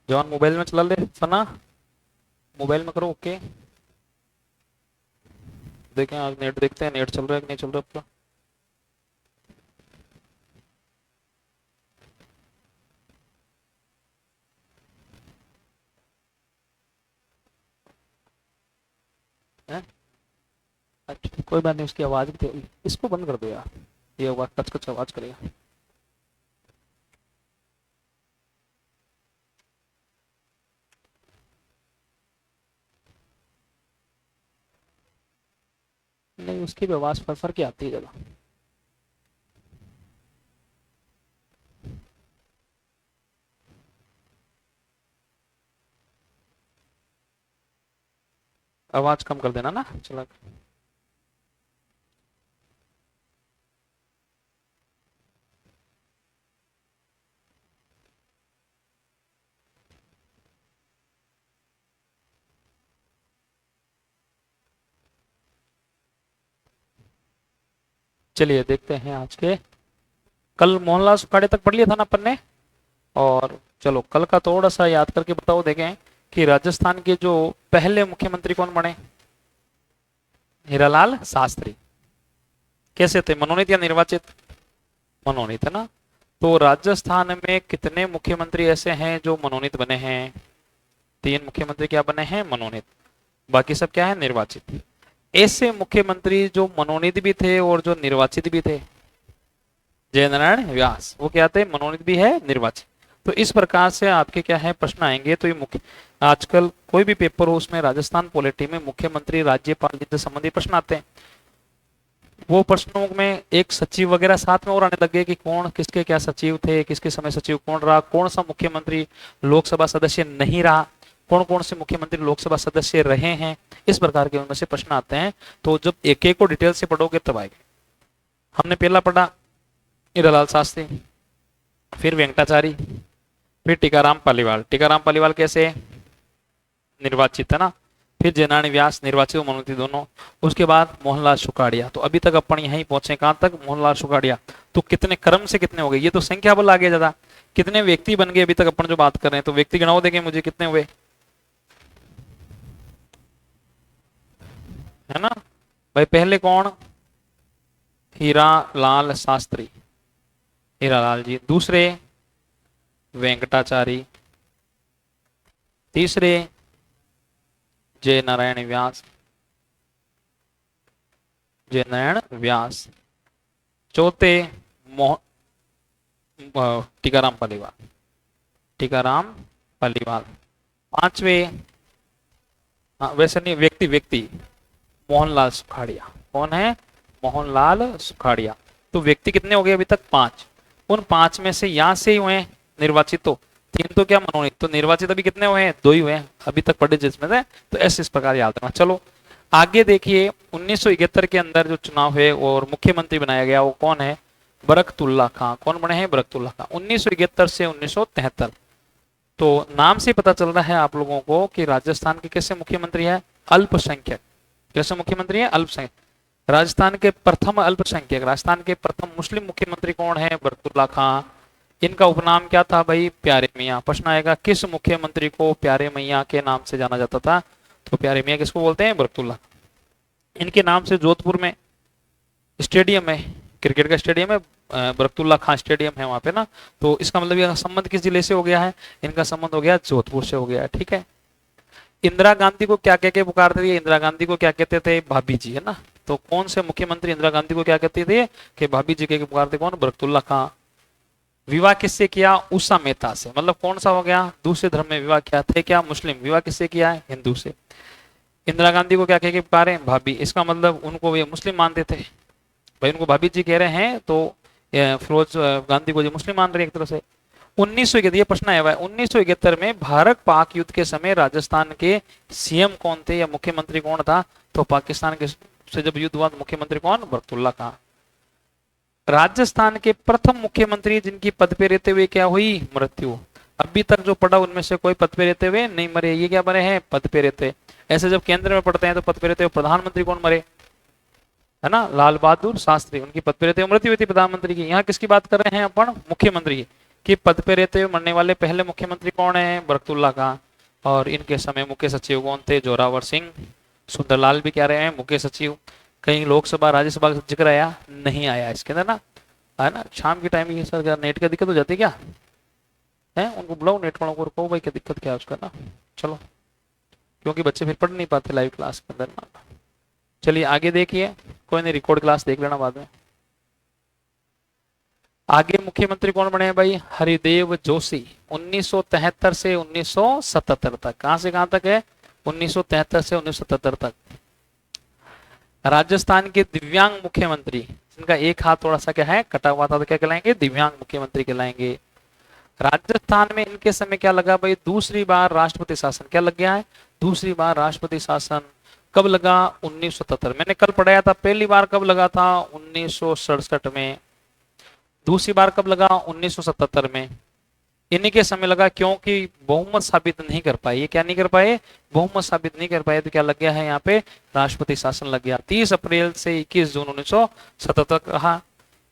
जवान मोबाइल में चला ले फना, मोबाइल में करो ओके। देखें आज नेट, देखते हैं नेट चल रहा है कि नहीं चल रहा आपका। है? अच्छा कोई बात नहीं, उसकी आवाज भी थी, इसको बंद कर दो यार, ये आवाज कच कच आवाज करेगा। नहीं उसकी भी आवाज फर फर की आती है ज्यादा। आवाज कम कर देना ना चला। चलिए देखते हैं आज के। कल मोहनलाल सुखाड़े तक पढ़ लिया था ना अपन ने। और चलो कल का थोड़ा सा याद करके बताओ, देखें कि राजस्थान के जो पहले मुख्यमंत्री कौन बने। हीरालाल शास्त्री। कैसे थे, मनोनीत या निर्वाचित? मनोनीत है ना। तो राजस्थान में कितने मुख्यमंत्री ऐसे हैं जो मनोनीत बने हैं? 3 मुख्यमंत्री क्या बने हैं? मनोनीत। बाकी सब क्या है? निर्वाचित। ऐसे मुख्यमंत्री जो मनोनीत भी थे और जो निर्वाचित भी थे, जयनारायण व्यास, वो क्या थे? मनोनीत भी है, निर्वाचित। तो इस प्रकार से आपके क्या है प्रश्न आएंगे। तो ये मुख्य, आजकल कोई भी पेपर हो उसमें राजस्थान पॉलिटी में मुख्यमंत्री राज्यपाल से संबंधित प्रश्न आते हैं। वो प्रश्नों में एक सचिव वगैरह साथ में और आने लग गए कि कौन किसके क्या सचिव थे, किसके समय सचिव कौन रहा, कौन सा मुख्यमंत्री लोकसभा सदस्य नहीं रहा, कौन कौन से मुख्यमंत्री लोकसभा सदस्य रहे हैं। इस प्रकार के उनमें से प्रश्न आते हैं। तो जब एक एक को डिटेल से पढ़ोगे तब आएगा। हमने पहला पढ़ा हीरालाल शास्त्री, फिर वेंकटाचारी, फिर टीकाराम पालीवाल। टीकाराम पालीवाल कैसे? निर्वाचित है ना। फिर जयनारायण व्यास, निर्वाचित और मनोनीत दोनों। उसके बाद मोहनलाल सुखाड़िया। तो अभी तक अपन यहीं पहुंचे, कहां तक? मोहनलाल सुखाड़िया। तो कितने क्रम से कितने हो गए? ये तो संख्या बल आ गया ज्यादा। कितने व्यक्ति बन गए अभी तक अपन जो बात कर रहे हैं? तो व्यक्ति गिनाओ, देंगे मुझे कितने हुए, है ना। भाई पहले कौन? हीरा लाल शास्त्री, हीरालाल जी। दूसरे वेंकटाचारी। तीसरे जय नारायण व्यास, जय नारायण व्यास। चौथे मोह टीकाराम पालीवाल, टीकाराम पालीवाल। पांचवे, हाँ वैसे नहीं, व्यक्ति व्यक्ति मोहनलाल सुखाड़िया। कौन है? मोहनलाल सुखाड़िया। तो व्यक्ति कितने हो गए अभी तक? 5। उन 5 में से यहां से ही हुए निर्वाचित, तो 3 तो क्या मनोनीत। तो निर्वाचित अभी कितने हुए हैं? 2 ही हुए हैं अभी तक पढ़े जिसमें से। तो ऐसे इस प्रकार याद रखना। चलो आगे देखिए, 1971 के अंदर जो चुनाव हुए और मुख्यमंत्री बनाया गया वो कौन है? बरकतुल्ला खां। कौन बने हैं? बरकतुल्ला खां। 1971 से 1973। तो नाम से पता चल रहा है आप लोगों को कि राजस्थान के कैसे मुख्यमंत्री है? अल्पसंख्यक। कैसे मुख्यमंत्री है? अल्पसंख्यक। राजस्थान के प्रथम अल्पसंख्यक, राजस्थान के प्रथम मुस्लिम मुख्यमंत्री कौन है? बरकतुल्ला खां। इनका उपनाम क्या था भाई? प्यारे मियाँ। प्रश्न आएगा किस मुख्यमंत्री को प्यारे मियाँ के नाम से जाना जाता था? तो प्यारे मियाँ किसको बोलते हैं? बरकतुल्ला। इनके नाम से जोधपुर में स्टेडियम है, क्रिकेट का स्टेडियम है, बरकतुल्ला खां स्टेडियम है वहां पे ना। तो इसका मतलब ये संबंध किस जिले से हो गया है? इनका संबंध हो गया जोधपुर से हो गया है। ठीक है। इंदिरा गांधी को क्या कह के पुकारते थे? इंदिरा गांधी को क्या कहते थे? भाभी जी, है ना। तो कौन से मुख्यमंत्री इंदिरा गांधी को क्या कहते थे? कि भाभी जी कह के पुकारते। कौन? बरकतुल्ला खां। विवाह किससे किया? उषा मेहता से। मतलब कौन सा हो गया? दूसरे धर्म में विवाह किया। थे क्या मुस्लिम? विवाह किससे किया है? हिंदू से। इंदिरा गांधी को क्या कह के पुकारे? भाभी। इसका मतलब उनको ये मुस्लिम मानते थे। भाई उनको भाभी जी कह रहे हैं तो फिरोज गांधी को जो मुस्लिम मान रहे हैं एक तरह से। 1971, ये प्रश्न आया हुआ है, 1971 में भारत पाक युद्ध के समय राजस्थान के सीएम कौन थे या मुख्यमंत्री कौन था? तो पाकिस्तान के से जब युद्ध हुआ तो मुख्यमंत्री कौन? बरकतुल्ला खां। राजस्थान के प्रथम मुख्यमंत्री जिनकी पद पे रहते हुए क्या हुई? मृत्यु। अभी तक जो पढ़ा उनमें से कोई पद पे रहते हुए नहीं मरे। ये क्या बने हैं? पद पे रहते। ऐसे जब केंद्र में पढ़ते हैं तो पद पे रहते हुए प्रधानमंत्री कौन मरे? है ना, लाल बहादुर शास्त्री। उनकी पद पे रहते हुए मृत्यु हुई थी प्रधानमंत्री की। यहाँ किसकी बात कर रहे हैं अपन? मुख्यमंत्री की। कि पद पे रहते हुए मरने वाले पहले मुख्यमंत्री कौन है? बरकतुल्ला खां। और इनके समय मुख्य सचिव कौन थे? जोरावर सिंह। सुंदरलाल भी क्या रहे हैं मुख्य सचिव। कहीं लोकसभा राज्यसभा का जिक्र आया? नहीं आया इसके अंदर ना, है ना। शाम के टाइम ये सर नेट का दिक्कत हो जाती है क्या है? उनको बुलाओ नेट वालों को, कहो भाई क्या दिक्कत क्या है उसका ना। चलो, क्योंकि बच्चे फिर पढ़ नहीं पाते लाइव क्लास के अंदर ना। चलिए आगे देखिए, कोई नहीं रिकॉर्ड क्लास देख लेना बाद में। आगे मुख्यमंत्री कौन बने हैं भाई? हरिदेव जोशी। 1973 से 1977 तक। कहां से कहां तक है? 1973 से 1977 तक। राजस्थान के दिव्यांग मुख्यमंत्री जिनका एक हाथ थोड़ा सा क्या है कटा हुआ था, तो क्या कहलाएंगे? दिव्यांग मुख्यमंत्री कहलाएंगे। राजस्थान में इनके समय क्या लगा भाई? दूसरी बार राष्ट्रपति शासन। क्या लग गया है? दूसरी बार राष्ट्रपति शासन। कब लगा? 1977। मैंने कल पढ़ाया था पहली बार कब लगा था? 1967 में। दूसरी बार कब लगा? 1977 में। इन्हीं के समय लगा, क्योंकि बहुमत साबित नहीं कर पाए। ये क्या नहीं कर पाए? बहुमत साबित नहीं कर पाए, तो क्या लग गया है यहाँ पे? राष्ट्रपति शासन लग गया। 30 अप्रैल से 21 जून 1977 रहा।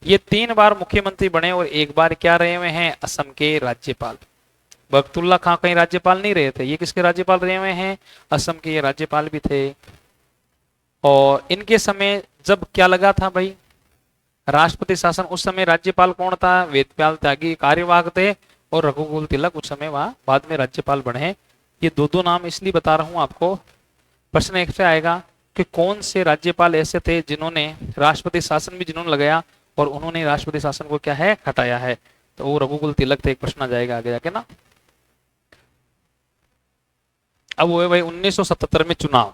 ये 3 बार मुख्यमंत्री बने और एक बार क्या रहे हुए हैं? असम के राज्यपाल। बरकतुल्ला खां कहीं राज्यपाल नहीं रहे थे, ये किसके राज्यपाल रहे हुए हैं? असम के ये राज्यपाल भी थे। और इनके समय जब क्या लगा था भाई राष्ट्रपति शासन, उस समय राज्यपाल कौन था? वेदपाल त्यागी कार्यवाहक थे। और रघुकुल तिलक उस समय वहां बाद में राज्यपाल बने। ये दो नाम इसलिए बता रहा हूं आपको, प्रश्न एक से आएगा कि कौन से राज्यपाल ऐसे थे जिन्होंने राष्ट्रपति शासन भी जिन्होंने लगाया और उन्होंने राष्ट्रपति शासन को क्या है हटाया है, तो वो रघुकुल तिलक थे। एक प्रश्न आ जाएगा आगे जाके ना। अब हुए भाई 1977 में चुनाव।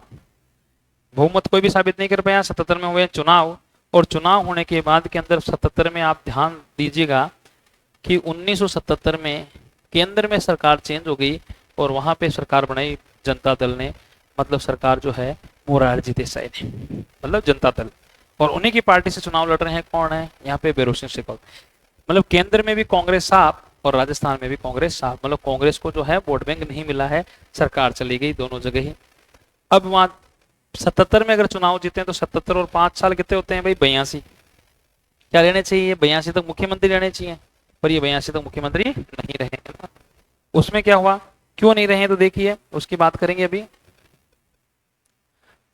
बहुमत कोई भी साबित नहीं कर पाया। 77 में हुए चुनाव, और चुनाव होने के बाद के अंदर 77 में आप ध्यान दीजिएगा कि 1977 में केंद्र में सरकार चेंज हो गई और वहां पे सरकार बनाई जनता दल ने, मतलब सरकार जो है मोरारजी देसाई ने, मतलब जनता दल। और उन्हीं की पार्टी से चुनाव लड़ रहे हैं कौन है यहाँ पे? भैरों सिंह शेखावत। मतलब केंद्र में भी कांग्रेस साफ और राजस्थान में भी कांग्रेस साफ। मतलब कांग्रेस को जो है वोट बैंक नहीं मिला है, सरकार चली गई दोनों जगह ही। अब वहां 77 में अगर चुनाव जीते हैं तो 77 और 5 साल कितने होते हैं भाई? 82। क्या रहने चाहिए? 82 तक मुख्यमंत्री रहने चाहिए, पर ये 82 तक मुख्यमंत्री नहीं रहे। उसमें क्या हुआ, क्यों नहीं रहे? तो देखिए उसकी बात करेंगे अभी।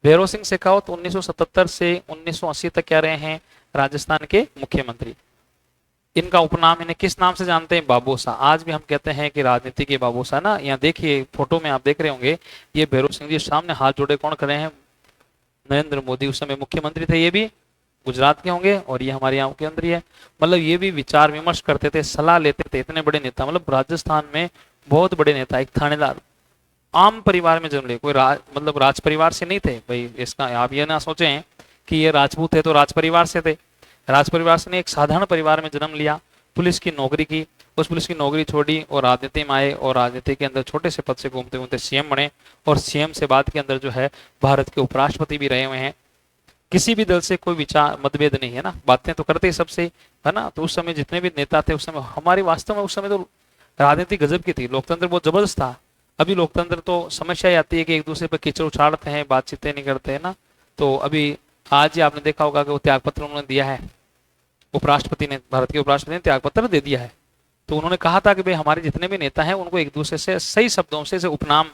भैरों सिंह शेखावत 1977 से 1980 तक क्या रहे हैं? राजस्थान के मुख्यमंत्री। इनका उपनाम इन्हें किस नाम से जानते हैं? बाबूसा। आज भी हम कहते हैं कि राजनीति के बाबूसा ना। यहाँ देखिए फोटो में आप देख रहे होंगे, ये भैरों सिंह जी सामने हाथ जोड़े कौन खड़े हैं? नरेंद्र मोदी उस समय मुख्यमंत्री थे, ये भी गुजरात के होंगे, और ये हमारे यहाँ के अंदर ही है। मतलब ये भी विचार विमर्श करते थे, सलाह लेते थे। इतने बड़े नेता, मतलब राजस्थान में बहुत बड़े नेता। एक थानेदार, आम परिवार में जन्म लिए, कोई मतलब राज परिवार से नहीं थे भाई। इसका आप ये ना सोचें कि ये राजपूत है तो राज परिवार से थे। राज परिवार से नहीं, एक साधारण परिवार में जन्म लिया, पुलिस की नौकरी की, उस पुलिस की नौकरी छोड़ी और राजनीति में आए, और राजनीति के अंदर छोटे से पद से घूमते घूमते सीएम बने, और सीएम से बाद के अंदर जो है भारत के उपराष्ट्रपति भी रहे हुए हैं। किसी भी दल से कोई विचार मतभेद नहीं है ना, बातें तो करते ही सबसे, है ना। तो उस समय जितने भी नेता थे उस समय, हमारे वास्तव में उस समय तो राजनीति गजब की थी, लोकतंत्र बहुत जबरदस्त था। अभी लोकतंत्र तो समस्या ही आती है कि एक दूसरे पर कीचड़ उछाड़ते हैं, बातचीतें नहीं करते हैं ना। तो अभी आज ही आपने देखा होगा कि वो त्याग पत्र उन्होंने दिया है, उपराष्ट्रपति ने, भारत के उपराष्ट्रपति ने त्याग पत्र दे दिया है। तो उन्होंने कहा था कि भाई हमारे जितने भी नेता हैं उनको एक दूसरे से सही शब्दों से उपनाम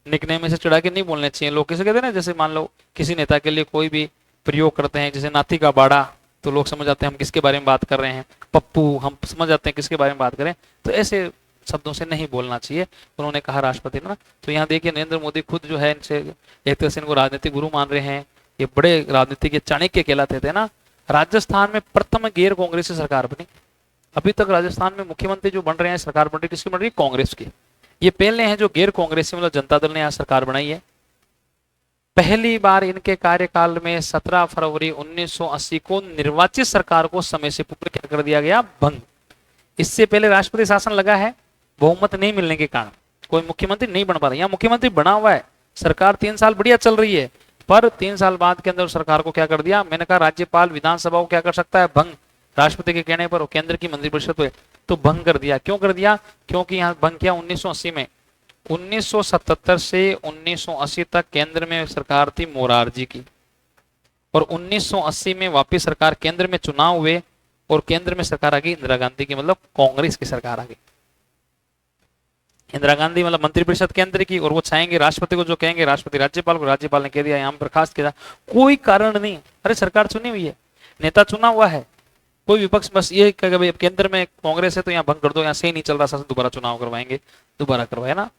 निकनेम में से चढ़ा के नहीं बोलने चाहिए। लोग किसे कहते हैं ना, जैसे मान लो किसी नेता के लिए कोई भी प्रयोग करते हैं, जैसे नाथी का बाड़ा, तो लोग समझ जाते हैं हम किसके बारे में बात कर रहे हैं। पप्पू, हम समझ जाते हैं किसके बारे में बात करें। तो ऐसे शब्दों से नहीं बोलना चाहिए, उन्होंने कहा राष्ट्रपति ने। तो यहाँ देखिए नरेंद्र मोदी खुद जो है इनसे एक तरह से इनको राजनीतिक गुरु मान रहे हैं। ये बड़े राजनीति के चाणक्य कहलाते थे ना। राजस्थान में प्रथम गैर कांग्रेसी सरकार बनी। अभी तक राजस्थान में मुख्यमंत्री जो बन रहे हैं, सरकार बन रही है, किसकी बन रही है? कांग्रेस की। ये पहले हैं जो गैर कांग्रेसी, मतलब जनता दल ने यहाँ सरकार बनाई है। पहली बार इनके कार्यकाल में 17 फरवरी 1980 को निर्वाचित सरकार को समय से पूर्व क्या कर दिया गया? भंग। इससे पहले राष्ट्रपति शासन लगा है, बहुमत नहीं मिलने के कारण कोई मुख्यमंत्री नहीं बन पा रहा। यहाँ मुख्यमंत्री बना हुआ है, सरकार 3 साल बढ़िया चल रही है, पर 3 साल बाद के अंदर सरकार को क्या कर दिया? मैंने कहा राज्यपाल विधानसभा को क्या कर सकता है? भंग। राष्ट्रपति के कहने पर केंद्र की मंत्रिपरिषद हुए तो भंग कर दिया। क्यों कर दिया? क्योंकि यहाँ भंग किया 1980 में। 1977 से 1980 तक केंद्र में सरकार थी मोरारजी की, और 1980 में वापस सरकार केंद्र में चुनाव हुए और केंद्र में सरकार आ गई इंदिरा गांधी की, मतलब कांग्रेस की सरकार आ गई। इंदिरा गांधी मतलब मंत्रिपरिषद केंद्र की, और वो चाहेंगे राष्ट्रपति को जो कहेंगे राष्ट्रपति राज्यपाल को, राज्यपाल ने कह दिया यहाँ बर्खास्त किया, कोई कारण नहीं। अरे सरकार चुनी हुई है, नेता चुना हुआ है, कोई विपक्ष बस ये कहेगा भाई अब केंद्र में कांग्रेस है तो यहाँ भंग कर दो, यहाँ सही नहीं चल रहा शासन, दोबारा चुनाव करवाएंगे, दोबारा करवाए ना।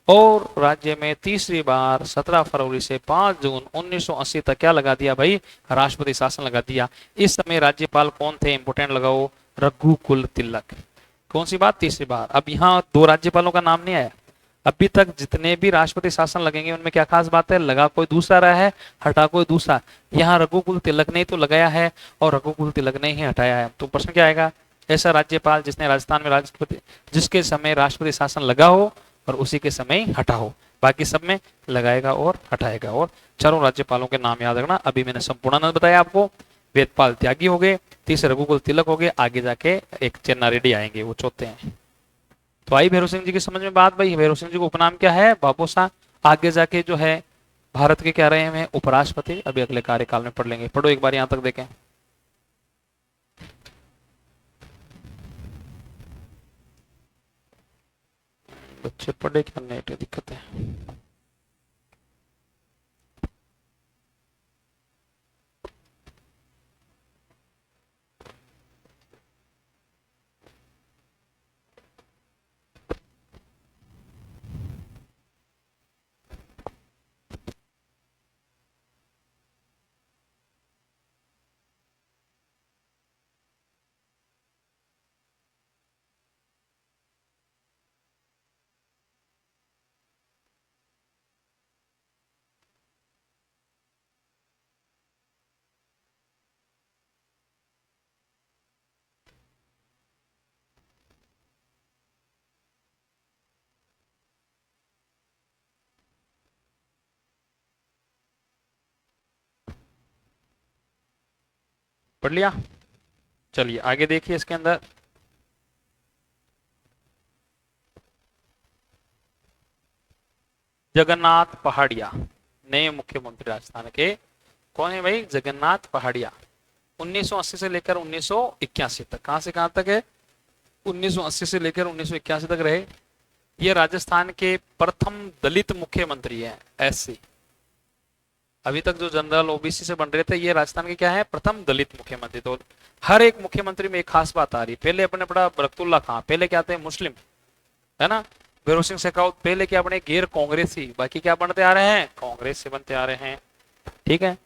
और राज्य में तीसरी बार 17 फरवरी से 5 जून 1980 तक क्या लगा दिया भाई, राष्ट्रपति शासन लगा दिया। इस समय राज्यपाल कौन थे, इंपोर्टेंट लगाओ, रघुकुल तिलक। कौन सी बात, तीसरी बार। अब यहाँ दो राज्यपालों का नाम नहीं आया अभी तक, जितने भी राष्ट्रपति शासन लगेंगे उनमें क्या खास बात है, लगा कोई दूसरा रहा है, हटा कोई दूसरा। यहाँ रघुकुल तिलक ने तो लगाया है और रघुकुल तिलक ने ही हटाया है। तो प्रश्न क्या आएगा, ऐसा राज्यपाल जिसने राजस्थान में राष्ट्रपति, जिसके समय राष्ट्रपति शासन लगा हो और उसी के समय हटा हो, बाकी सब में लगाएगा और हटाएगा। और चारों राज्यपालों के नाम याद रखना, अभी मैंने संपूर्णानंद बताया आपको, वेदपाल त्यागी हो गए, तीसरे रघुकुल तिलक हो गए, आगे जाके एक चेन्ना रेड्डी आएंगे, वो चौथे हैं। तो आई भैरव सिंह जी की समझ में बात भाई, भैरव सिंह जी को उपनाम क्या है, बाबूसा। आगे जाके जो है भारत के क्या रहे हैं उपराष्ट्रपति, अभी अगले कार्यकाल में पढ़ लेंगे। पढ़ो एक बार यहां तक देखें। बच्चे पढ़े क्या, नेट दिक्कत है। पढ़ लिया, चलिए आगे देखिए इसके अंदर। जगन्नाथ पहाड़िया नए मुख्यमंत्री राजस्थान के कौन है भाई, जगन्नाथ पहाड़िया। 1980 से लेकर 1981 तक, कहां से कहां तक है, 1980 से लेकर 1981 तक रहे। ये राजस्थान के प्रथम दलित मुख्यमंत्री है, एससी। अभी तक जो जनरल ओबीसी से बन रहे थे, ये राजस्थान के क्या है, प्रथम दलित मुख्यमंत्री। तो हर एक मुख्यमंत्री में एक खास बात आ रही, पहले अपने पढ़ा बरकतुल्ला खां, पहले क्या थे, मुस्लिम, है ना। भैरव सिंह शेखावत पहले क्या बने, गैर कांग्रेसी, बाकी क्या बनते आ रहे हैं, कांग्रेस से बनते आ रहे हैं, ठीक है।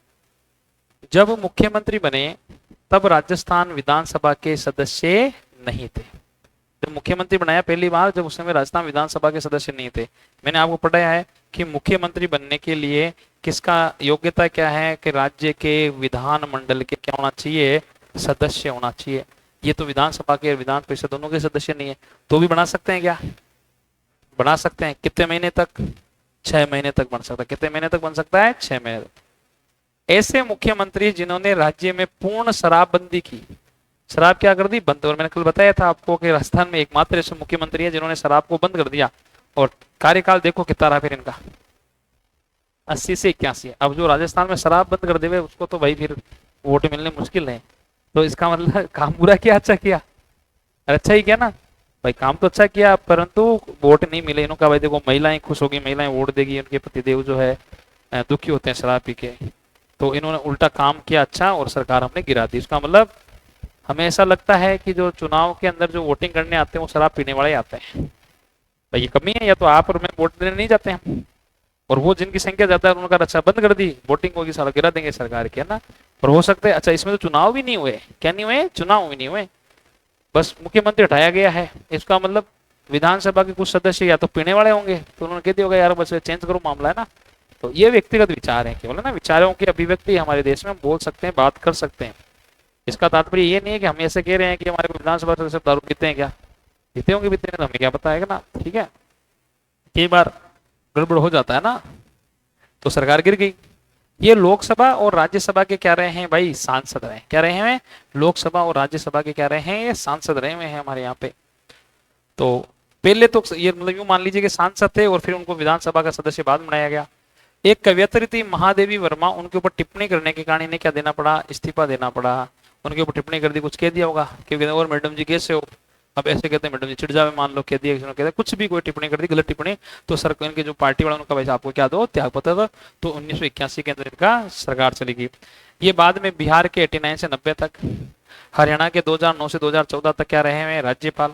जब मुख्यमंत्री बने तब राजस्थान विधानसभा के सदस्य नहीं थे। जब मुख्यमंत्री बनाया पहली बार, जब उस समय राजस्थान विधानसभा के सदस्य नहीं थे। मैंने आपको पढ़ाया है कि मुख्यमंत्री बनने के लिए किसका योग्यता क्या है, कि राज्य के विधान मंडल के क्या होना चाहिए, सदस्य होना चाहिए। ये तो विधानसभा के विधान परिषद दोनों के सदस्य नहीं है, तो भी बना सकते हैं क्या, बना सकते हैं। कितने महीने तक, 6 महीने तक बन सकता है। कितने महीने तक बन सकता है, 6 महीने तक। ऐसे मुख्यमंत्री जिन्होंने राज्य में पूर्ण शराबबंदी की, शराब क्या कर दी, बंद। और मैंने कल बताया था आपको कि राजस्थान में एकमात्र ऐसे मुख्यमंत्री है जिन्होंने शराब को बंद कर दिया। और कार्यकाल देखो कितना रहा फिर इनका, 80 से 81। अब जो राजस्थान में शराब बंद कर देवे उसको तो भाई फिर वोट मिलने मुश्किल है। तो इसका मतलब काम बुरा किया, अच्छा किया, अच्छा ही किया ना भाई, काम तो अच्छा किया, परंतु वोट नहीं मिले। इन्होंने कहा भाई देखो महिलाएं खुश होगी, महिलाएं वोट देगी, उनके पतिदेव जो है दुखी होते हैं शराब पी के, तो इन्होंने उल्टा काम किया अच्छा, और सरकार हमने गिरा दी। इसका मतलब हमें ऐसा लगता है कि जो चुनाव के अंदर जो वोटिंग करने आते हैं वो शराब पीने वाले आते हैं। भाई ये कमी है, या तो आप और मैं वोट देने नहीं जाते हैं, और वो जिनकी संख्या ज्यादा है उन्होंने कहा अच्छा बंद कर दी, वोटिंग होगी सारा गिरा देंगे सरकार के, है ना। और हो सकता है अच्छा इसमें तो चुनाव भी नहीं हुए, क्या नहीं हुए, चुनाव भी नहीं हुए, बस मुख्यमंत्री हटाया गया है। इसका मतलब विधानसभा के कुछ सदस्य या तो पीने वाले होंगे, तो उन्होंने कह दिया होगा यार बस चेंज करो मामला, है ना। तो ये व्यक्तिगत विचार है केवल, है ना, विचारों की अभिव्यक्ति हमारे देश में हम बोल सकते हैं, बात कर सकते हैं। इसका तात्पर्य ये नहीं है कि हम ऐसे कह रहे हैं कि हमारे विधानसभा सदस्य दारू पीते हैं, क्या पीते होंगे, पीते हैं तो हमें क्या पता है ना, ठीक है। कई बार गड़बड़ हो जाता है ना, तो सरकार गिर गई। ये लोकसभा और राज्यसभा के क्या रहे हैं भाई, सांसद रहे, क्या रहे हैं, लोकसभा और राज्यसभा के क्या रहे हैं, ये सांसद रहे हुए हैं हमारे यहाँ पे। तो पहले तो ये मतलब यूं मान लीजिए कि सांसद थे और फिर उनको विधानसभा का सदस्य बाद बनाया गया। एक कवयित्री थी महादेवी वर्मा, उनके ऊपर टिप्पणी करने के कारण इन्हें क्या देना पड़ा, इस्तीफा देना पड़ा। उनके ऊपर टिप्पणी कर दी, कुछ कह दिया होगा क्योंकि और मैडम जी कैसे हो, अब ऐसे कहते हैं मैडम जी चिढ़ जावे, मान लो कह दिया, कहते कुछ भी कोई टिप्पणी कर दी गलत टिप्पणी, तो सर इनके जो पार्टी वालों का भाई आपको क्या दो त्याग पत्र दो, तो 1981 के अंदर इनका सरकार चलेगी। ये बाद में बिहार के 89 से 90 तक, हरियाणा के 2009 से 2014 तक क्या रहे हैं राज्यपाल,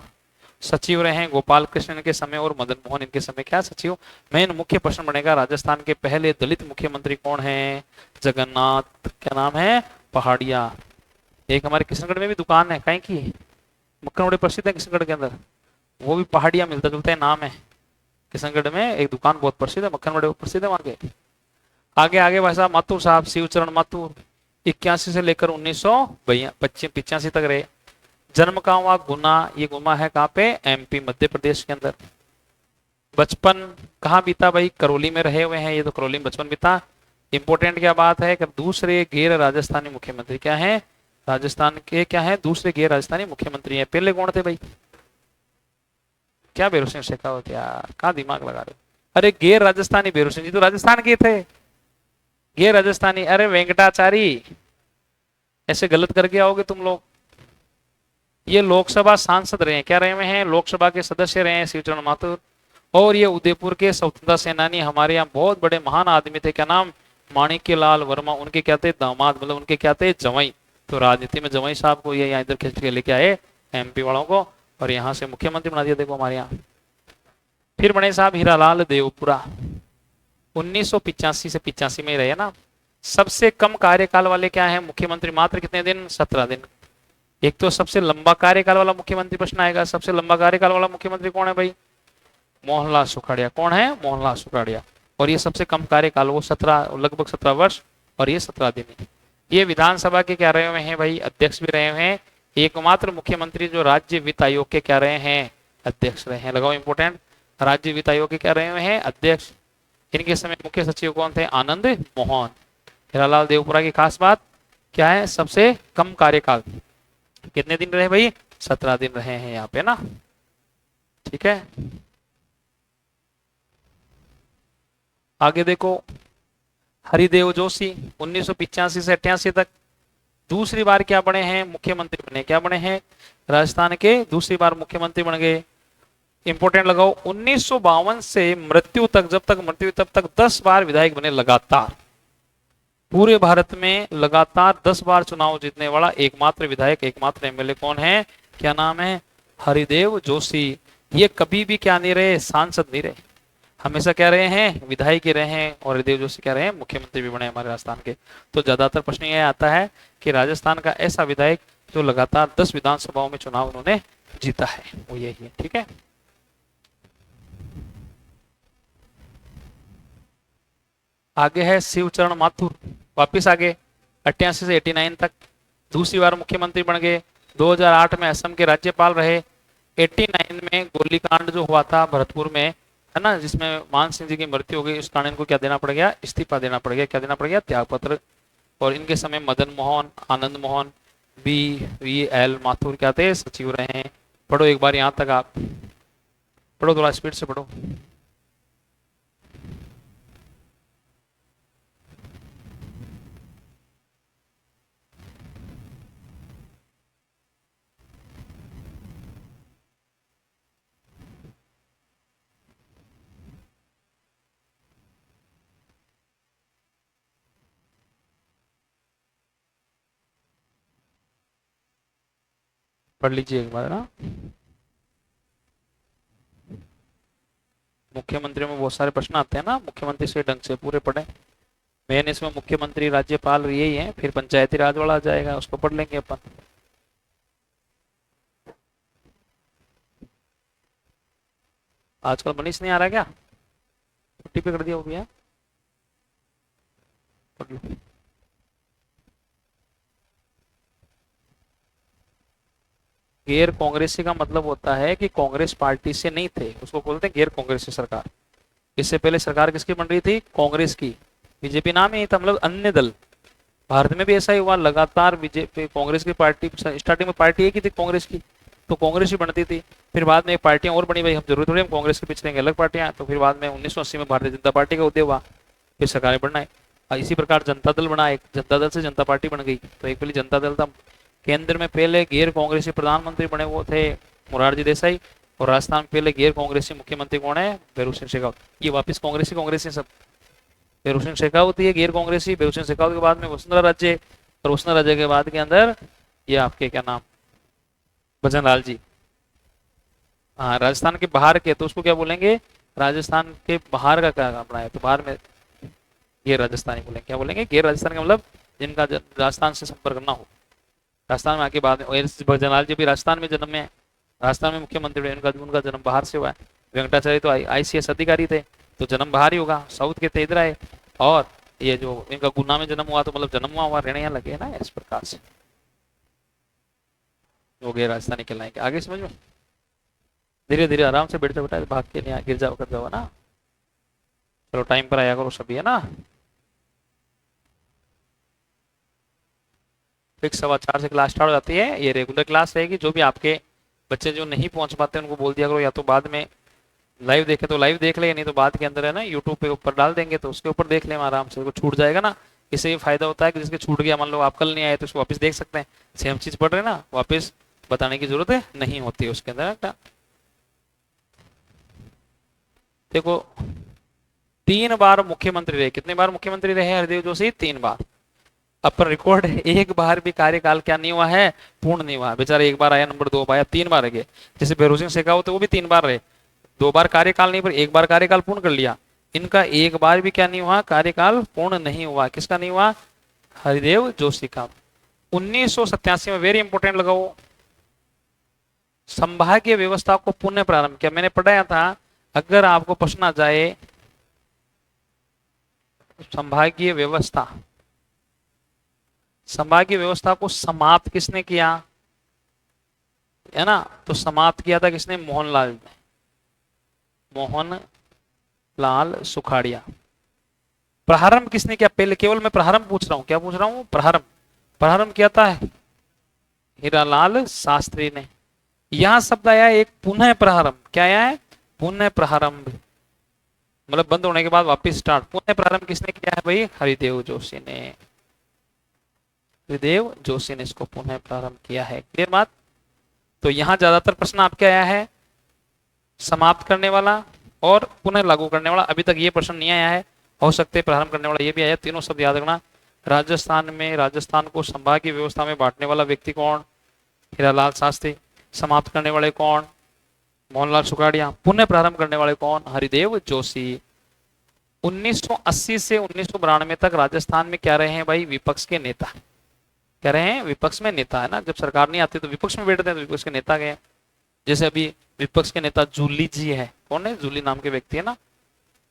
सचिव रहे हैं गोपाल कृष्ण इनके समय और मदन मोहन इनके समय क्या सचिव। मेन मुख्य प्रश्न बनेगा राजस्थान के पहले दलित मुख्यमंत्री कौन है, जगन्नाथ क्या नाम है पहाड़िया। एक हमारे किशनगढ़ में भी दुकान है कहीं की, मक्खन बड़े प्रसिद्ध है किशनगढ़ के अंदर, वो भी पहाड़िया मिलता जुलता है नाम है। किशनगढ़ में एक दुकान बहुत प्रसिद्ध है, मक्खन बड़े प्रसिद्ध है वहां के। आगे आगे भाई साहब माथुर साहब शिवचरण माथुर 81 से लेकर 1985 तक रहे। जन्म कहाँ हुआ गुना, ये गुना है कहाँ पे एमपी मध्य प्रदेश के अंदर। बचपन कहाँ बीता भाई करौली में रहे हुए हैं, ये तो करौली में बचपन बीता। इंपोर्टेंट क्या बात है कि दूसरे गैर राजस्थानी मुख्यमंत्री क्या है, राजस्थान के क्या है दूसरे गैर राजस्थानी मुख्यमंत्री है। पहले कौन थे भाई, क्या बेरू सिंह शेखावत यार, कहाँ दिमाग लगा रहे हो। अरे गैर राजस्थानी बेरू सिंह जी तो राजस्थान के थे, गैर राजस्थानी अरे वेंकटाचारी, ऐसे गलत करके आओगे तुम लोग। ये लोकसभा सांसद रहे हैं, क्या रहे हुए हैं लोकसभा के सदस्य रहे हैं शिवचरण माथुर। और ये उदयपुर के स्वतंत्रता सेनानी हमारे यहाँ बहुत बड़े महान आदमी थे, क्या नाम माणिक्य लाल वर्मा, उनके क्या थे दामाद, मतलब उनके क्या थे जवाई। तो राजनीति में जवाई साहब को ये यहाँ इधर खींच के लेके आए एमपी वालों को, और यहाँ से मुख्यमंत्री बना दिया देखो हमारे यहाँ। फिर बने साहब हीरालाल देवपुरा, 1985 से 85 में ही रहे ना। सबसे कम कार्यकाल वाले क्या है मुख्यमंत्री, मात्र कितने दिन 17 दिन। एक तो सबसे लंबा कार्यकाल वाला मुख्यमंत्री प्रश्न आएगा, सबसे लंबा कार्यकाल वाला मुख्यमंत्री कौन है भाई, मोहनलाल सुखाड़िया। कौन है मोहनलाल सुखाड़िया। और ये सबसे कम कार्यकाल वो 17 लगभग 17 वर्ष और ये 17 दिन। ये विधानसभा के क्या रहे हुए हैं भाई अध्यक्ष भी रहे हुए हैं, एकमात्र मुख्यमंत्री जो राज्य वित्त आयोग के क्या रहे हैं अध्यक्ष रहे हैं। लगाओ इंपोर्टेंट, राज्य वित्त आयोग के क्या रहे हुए हैं अध्यक्ष। इनके समय मुख्य सचिव कौन थे, आनंद मोहन। हीरालाल देवपुरा की खास बात क्या है, सबसे कम कार्यकाल, कितने दिन रहे भाई 17 दिन रहे हैं यहाँ पे ना, ठीक है। आगे देखो हरिदेव जोशी 1985 से 88 तक दूसरी बार क्या बने हैं मुख्यमंत्री बने, क्या बने हैं राजस्थान के दूसरी बार मुख्यमंत्री बन गए। इंपोर्टेंट लगाओ 1952 से मृत्यु तक, जब तक मृत्यु तब तक 10 बार विधायक बने लगातार। पूरे भारत में लगातार 10 बार चुनाव जीतने वाला एकमात्र विधायक एकमात्र एमएलए कौन है, क्या नाम है हरिदेव जोशी। ये कभी भी क्या नहीं रहे सांसद नहीं रहे, हमेशा क्या रहे हैं विधायक ही रहे हैं। और हरिदेव जोशी क्या रहे हैं मुख्यमंत्री भी बने हमारे राजस्थान के। तो ज्यादातर प्रश्न यह आता है कि राजस्थान का ऐसा विधायक जो लगातार 10 विधानसभाओं में चुनाव उन्होंने जीता है, वो यही है, ठीक है। आगे है शिवचरण माथुर, वापिस आगे 88 से 89 तक दूसरी बार मुख्यमंत्री बन गए। 2008 में असम के राज्यपाल रहे। 89 में गोलीकांड जो हुआ था भरतपुर में है ना, जिसमें मान सिंह जी की मृत्यु हो गई, उस कारण इनको क्या देना पड़ गया, इस्तीफा देना पड़ गया। क्या देना पड़ गया, त्याग पत्र। और इनके समय मदन मोहन, आनंद मोहन, BVL माथुर क्या थे सचिव रहे हैं। पढ़ो एक बार यहां तक, आप पढ़ो थोड़ा स्पीड से पढ़ो। पढ़ लीजिए एक बार ना। मुख्यमंत्री में बहुत सारे प्रश्न आते हैं ना, मुख्यमंत्री से ढंग से पूरे पढ़े। मेन इसमें मुख्यमंत्री राज्यपाल यही है, फिर पंचायती राज वाला आ जाएगा, उसको पढ़ लेंगे अपन। आजकल मनीष नहीं आ रहा क्या, छुट्टी पे कर दिया हो भैया, पढ़ लो। गैर कांग्रेसी का मतलब होता है कि कांग्रेस पार्टी से नहीं थे, उसको बोलते हैं गैर कांग्रेसी सरकार। इससे पहले सरकार किसकी बन रही थी, कांग्रेस की। बीजेपी नाम ही था, मतलब अन्य दल। भारत में भी ऐसा ही हुआ, लगातार बीजेपी कांग्रेस की पार्टी, स्टार्टिंग में पार्टी एक ही थी कांग्रेस की, तो कांग्रेस ही बनती थी। फिर बाद में एक पार्टियां और बनी, भाई हम जरूर थोड़ी हम कांग्रेस के पीछे रहेंगे, अलग पार्टियां। तो फिर बाद में 1980 में भारतीय जनता पार्टी का उदय हुआ, फिर सरकारें बनना है। इसी प्रकार जनता दल बना, एक जनता दल से जनता पार्टी बन गई। तो एक पहले जनता दल था, केंद्र में पहले गैर कांग्रेसी प्रधानमंत्री बने वो थे मोरारजी देसाई, और राजस्थान में पहले गैर कांग्रेसी मुख्यमंत्री कौन है? भैरों सिंह शेखावत। ये वापस कांग्रेसी कांग्रेसी सब। भैरों सिंह शेखावत ये गैर कांग्रेसी, भैरों सिंह शेखावत के बाद में वसुंधरा राजे, और वसुंधरा राजे के बाद के अंदर ये आपके क्या नाम, भजन लाल जी। हाँ, राजस्थान के बाहर के तो उसको क्या बोलेंगे? राजस्थान के बाहर का क्या अपना है तो बाहर में गैर राजस्थानी बोलेंगे। क्या बोलेंगे? गैर राजस्थान का मतलब जिनका राजस्थान से संपर्क ना हो, राजस्थान में आके बाद में। भजन लाल जी भी राजस्थान में जन्म में है, राजस्थान में मुख्यमंत्री हुए, उनका उनका जन्म बाहर से हुआ है। वेंकटाचार्य तो ICS अधिकारी थे, तो जन्म बाहर ही होगा, साउथ के थे, इधर आए। और ये जो इनका गुना में जन्म हुआ तो मतलब जन्म हुआ रहने यहाँ लगे ना, इस प्रकार से हो गए राजस्थानी कहलाएंगे। आगे समझ में? धीरे धीरे आराम से बैठते बैठा भाग के नहीं गिर जाओ कर जाओ ना। चलो टाइम पर आया करो सभी, है ना। फिक्स 4:15 से क्लास स्टार्ट हो जाती है, ये रेगुलर क्लास रहेगी। जो भी आपके बच्चे जो नहीं पहुंच पाते उनको बोल दिया करो, या तो बाद में लाइव देखे तो लाइव देख ले, नहीं तो बाद के अंदर है ना यूट्यूब पे ऊपर डाल देंगे तो उसके ऊपर देख ले आराम से, वो छूट जाएगा ना। इससे ये फायदा होता है कि जिसके छूट गया, मान लो आप कल नहीं आए तो उसको वापस देख सकते हैं, सेम चीज पढ़ रहे हैं ना, वापस बताने की जरूरत नहीं होती है उसके अंदर। देखो 3 बार मुख्यमंत्री रहे, कितने बार मुख्यमंत्री रहे हरिदेव जोशी? 3 बार। अब पर रिकॉर्ड है, एक बार भी कार्यकाल क्या नहीं हुआ है? पूर्ण नहीं हुआ। बेचारा एक बार आया, नंबर 2 आया, 3 बार रह गए। जैसे भैरों सिंह शेखावत तो वो भी 3 बार रहे, 2 बार कार्यकाल नहीं, पर 1 बार कार्यकाल पूर्ण कर लिया। इनका 1 बार भी क्या नहीं हुआ? कार्यकाल पूर्ण नहीं हुआ। किसका नहीं हुआ? हरिदेव जोशी का। 1987 में, वेरी इंपोर्टेंट लगाओ, संभागीय व्यवस्था को पुनः प्रारंभ किया। मैंने पढ़ाया था, अगर आपको प्रश्न आ जाए संभागीय व्यवस्था, संभागीय व्यवस्था को समाप्त किसने किया, है ना, तो समाप्त किया था किसने? मोहनलाल ने, मोहनलाल सुखाड़िया। प्रारंभ किसने किया? पहले केवल मैं प्रारंभ पूछ रहा हूं, क्या पूछ रहा हूं? प्रारंभ। प्रारंभ किया था हीरालाल शास्त्री ने। यहां शब्द आया एक पुनः प्रारंभ। क्या आया है? पुनः प्रारंभ, मतलब बंद होने के बाद वापस स्टार्ट। पुनः प्रारंभ किसने किया है भाई? हरिदेव जोशी ने। हरिदेव जोशी ने इसको पुनः प्रारंभ किया है। क्लियर बात? तो यहां ज्यादातर प्रश्न आपके आया है समाप्त करने वाला और पुनः लागू करने वाला। अभी तक ये प्रश्न नहीं आया है, हो सकते प्रारंभ करने वाला ये भी आया। तीनों शब्द याद रखना। राजस्थान में, राजस्थान को संभागीय व्यवस्था में बांटने वाला व्यक्ति कौन? हीरालाल शास्त्री। समाप्त करने वाले कौन? मोहनलाल सुखाड़िया। पुनः प्रारंभ करने वाले कौन? हरिदेव जोशी। 1980 से 1992 तक राजस्थान में क्या रहे हैं भाई? विपक्ष के नेता। क्या रहे हैं? विपक्ष में नेता, है ना। जब सरकार नहीं आती तो विपक्ष में बैठते हैं, तो विपक्ष के नेता गए। जैसे अभी विपक्ष के नेता जूली जी है। कौन है? जूली नाम के व्यक्ति है ना,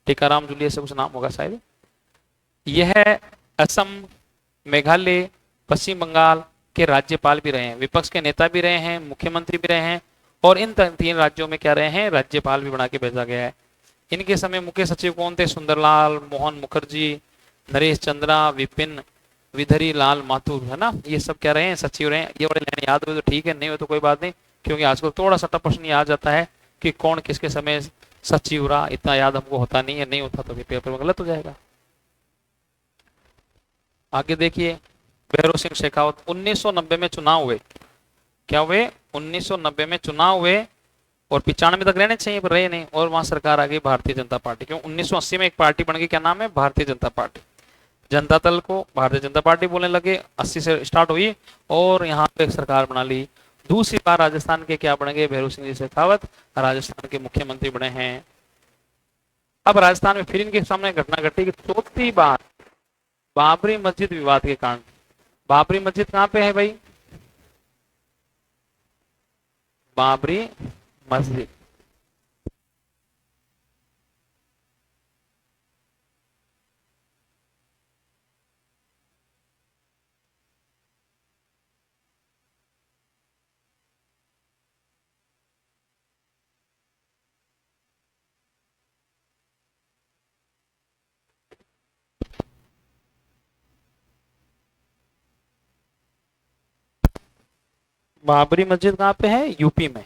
टीकाराम जूली ऐसे कुछ नाम होगा शायद। यह असम, मेघालय, पश्चिम बंगाल के राज्यपाल भी रहे हैं, विपक्ष के नेता भी रहे हैं, मुख्यमंत्री भी रहे हैं, और इन 3 राज्यों में क्या रहे हैं? राज्यपाल भी बना के भेजा गया है। इनके समय मुख्य सचिव कौन थे? सुंदरलाल, मोहन मुखर्जी, नरेश चंद्रा, विपिन विधरी लाल माथुर, है ना। ये सब क्या रहे हैं? सचिव रहे हैं। ये बड़े लेने याद हुए तो ठीक है, नहीं हो तो कोई बात नहीं, क्योंकि आजकल थोड़ा सा टफ प्रश्न याद जाता है कि कौन किसके समय सचिव रहा, इतना याद हमको होता नहीं है, नहीं होता तो पेपर में गलत हो जाएगा। आगे देखिए, भैरों सिंह शेखावत 1990 में चुनाव हुए। क्या हुए? 1990 में चुनाव हुए, और 95 तक रहने चाहिए पर रहे नहीं, और वहां सरकार आ गई भारतीय जनता पार्टी। क्यों? 1980 में एक पार्टी बन गई, क्या नाम है? भारतीय जनता पार्टी। जनता दल को भारतीय जनता पार्टी बोलने लगे, 80 से स्टार्ट हुई, और यहाँ पे सरकार बना ली। दूसरी बार राजस्थान के क्या बन गए? भैरों सिंह जी शेखावत राजस्थान के मुख्यमंत्री बने हैं। अब राजस्थान में फिर इनके सामने घटना घटी कि चौथी बार बाबरी मस्जिद विवाद के कारण। बाबरी मस्जिद कहाँ पे है भाई? बाबरी मस्जिद बाबरी मस्जिद कहाँ पे है? यूपी में,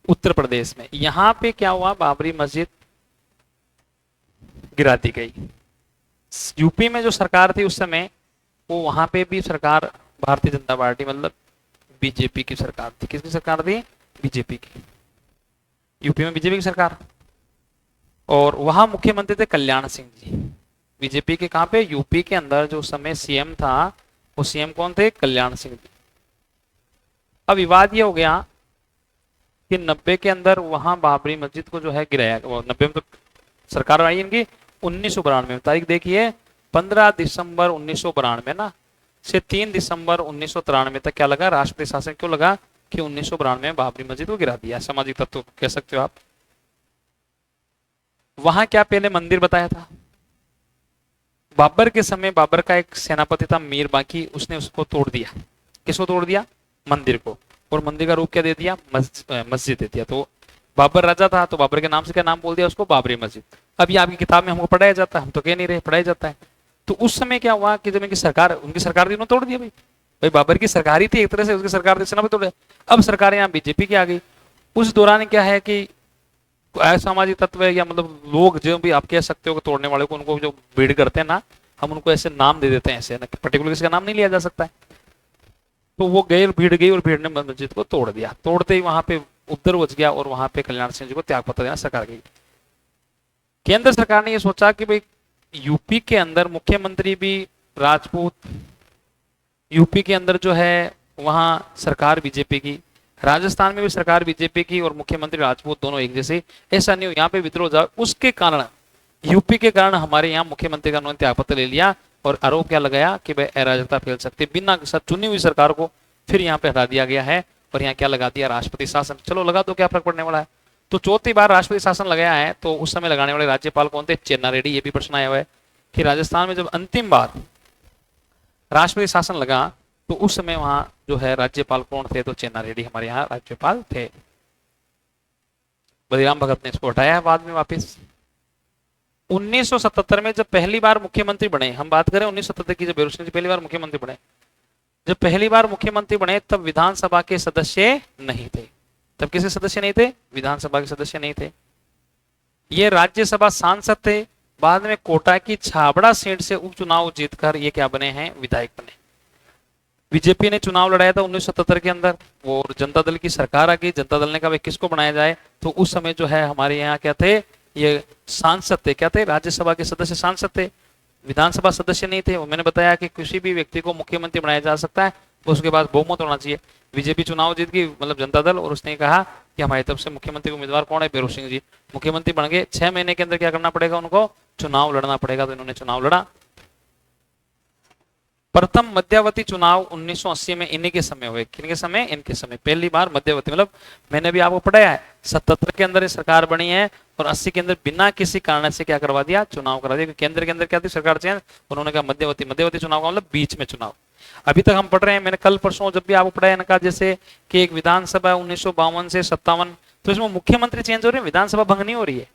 उत्तर प्रदेश में। यहाँ पे क्या हुआ? बाबरी मस्जिद गिरा दी गई। यूपी में जो सरकार थी उस समय, वो वहां पे भी सरकार भारतीय जनता पार्टी मतलब बीजेपी की सरकार थी। किसकी सरकार थी? बीजेपी की। यूपी में बीजेपी की सरकार। और वहां मुख्यमंत्री थे कल्याण सिंह जी। बीजेपी के कहां पे? यूपी के अंदर जो उस समय सीएम था, वो सीएम कौन थे? कल्याण सिंह जी। अब विवाद ये हो गया कि 90 के अंदर वहां बाबरी मस्जिद को जो है गिराया, वो 90 में तो सरकार आई इनकी 1992 में, तारीख देखिए 15 दिसंबर 1992 ना, से 3 दिसंबर 1993 तक क्या लगा? राष्ट्रपति शासन क्यों लगा? कि 1992 में बाबरी मस्जिद को गिरा दिया। सामाजिक तत्व कह सकते हो आप। वहां क्या पहले मंदिर बताया था? बाबर के समय बाबर का एक सेनापति था मीर बाकी, उसने उसको तोड़ दिया। किसको तोड़ दिया? मंदिर को। और मंदिर का रूप क्या दे दिया? मस्जिद दे दिया। तो बाबर राजा था, तो बाबर के नाम से क्या नाम बोल दिया उसको? बाबरी मस्जिद। अब ये आपकी किताब में हमको पढ़ाया जाता है, हम तो कह नहीं रहे, पढ़ाया जाता है। तो उस समय क्या हुआ कि जब इनकी सरकार, उनकी सरकार थी, उन्होंने तोड़ दिया भाई। भाई बाबर की सरकार ही थी एक तरह से, उसकी सरकार थी, सेनापति तोड़ दिया। अब सरकार यहाँ बीजेपी की आ गई। उस दौरान क्या है कि असामाजिक तत्व है, या मतलब लोग जो भी आप कह सकते हो कि तोड़ने वाले को, उनको जो भीड़ करते हैं ना, हम उनको ऐसे नाम दे देते हैं, ऐसे ना पर्टिकुलर किसी का नाम नहीं लिया जा सकता है। तो वो गए, भीड़ गई, और भीड़ ने मस्जिद को तोड़ दिया। तोड़ते ही वहां पे उपद्रव मच गया, और वहां पे कल्याण सिंह जी को त्याग पत्र देना सरकार गई। केंद्र सरकार ने ये सोचा कि भाई यूपी के अंदर मुख्यमंत्री भी राजपूत, यूपी के अंदर जो है वहां सरकार बीजेपी की, राजस्थान में भी सरकार बीजेपी की और मुख्यमंत्री राजपूत, दोनों एक जैसे, ऐसा नहीं हो यहाँ पे विद्रोह जाए, उसके कारण यूपी के कारण हमारे यहाँ मुख्यमंत्री का उन्होंने त्यागपत्र ले लिया। और आरोप क्या लगाया कि भाई अराजकता फैल सकती है, बिना चुनी हुई सरकार को फिर यहाँ पे हटा दिया गया है। और यहाँ क्या लगा दिया? राष्ट्रपति शासन। चलो लगा दो, क्या फर्क पड़ने वाला है। तो चौथी बार राष्ट्रपति शासन लगाया है, तो उस समय लगाने वाले राज्यपाल कौन थे? चेन्ना रेड्डी। ये भी प्रश्न आया हुआ है कि राजस्थान में जब अंतिम बार राष्ट्रपति शासन लगा, तो उस समय वहां जो है राज्यपाल कौन थे? तो चेन्ना रेड्डी हमारे यहाँ राज्यपाल थे। बलिराम भगत ने इसको हटाया बाद में वापिस। 1977 में जब पहली बार मुख्यमंत्री बने, हम बात करें 1977 की, जब बेरोशनी जी पहली बार मुख्यमंत्री बने, जब पहली बार मुख्यमंत्री बने तब विधानसभा के सदस्य नहीं थे। तब किसी सदस्य नहीं थे? विधानसभा के सदस्य नहीं थे। ये राज्यसभा सांसद थे। बाद में कोटा की छाबड़ा सीट से उपचुनाव जीतकर ये क्या बने हैं? विधायक बने। बीजेपी ने चुनाव लड़ाया था 1977 के अंदर, और जनता दल की सरकार आ गई। जनता दल ने कहा भाई किसको बनाया जाए, तो उस समय जो है हमारे यहाँ क्या थे? ये सांसद थे। क्या थे? राज्यसभा के सदस्य सांसद थे, विधानसभा सदस्य नहीं थे। मैंने बताया कि किसी भी व्यक्ति को मुख्यमंत्री बनाया जा सकता है, उसके पास बहुमत होना चाहिए। बीजेपी चुनाव जीत गई, मतलब जनता दल, और उसने कहा कि हमारी तरफ से मुख्यमंत्री उम्मीदवार कौन है? भैरों सिंह जी। मुख्यमंत्री बन गए। 6 महीने के अंदर क्या करना पड़ेगा उनको? चुनाव लड़ना पड़ेगा। तो इन्होंने चुनाव लड़ा। प्रथम मध्यावधि चुनाव 1980 में इन्हीं के समय हुए। किनके समय? इनके समय पहली बार मध्यावधि, मतलब मैंने भी आपको पढ़ाया है 77 के अंदर ये सरकार बनी है, और 80 के अंदर बिना किसी कारण से क्या करवा दिया? चुनाव करा दिया। केंद्र के अंदर क्या थी? सरकार चेंज, उन्होंने कहा मध्यावधि। मध्यावधि चुनाव का मतलब बीच में चुनाव। अभी तक हम पढ़ रहे हैं, मैंने कल परसों जब भी आपको पढ़ाया ना, कहा जैसे कि एक विधानसभा 1952 से 57, तो इसमें मुख्यमंत्री चेंज हो रहे हैं, विधानसभा भंग नहीं हो रही है।